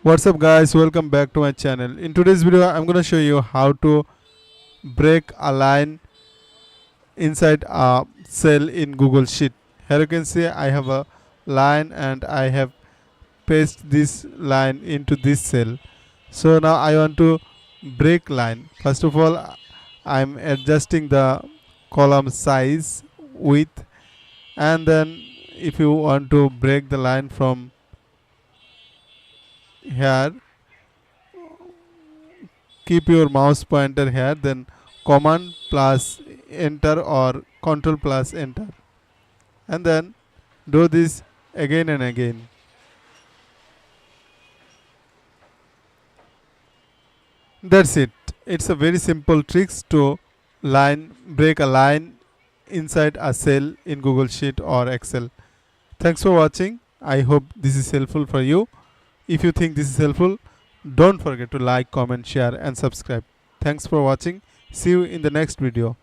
What's up guys, welcome back to my channel. In today's video I'm gonna show you how to break a line inside a cell in Google Sheet. Here you can see I have a line and I have pasted this line into this cell. So now I want to break line. First of all, I'm adjusting the column size, width, and then if you want to break the line from here, keep your mouse pointer here, then command plus enter or control plus enter, and then do this again and again. That's it. It's a very simple tricks to break a line inside a cell in Google Sheet or Excel. Thanks for watching. I hope this is helpful for you. If you think this is helpful, don't forget to like, comment, share and subscribe. Thanks for watching. See you in the next video.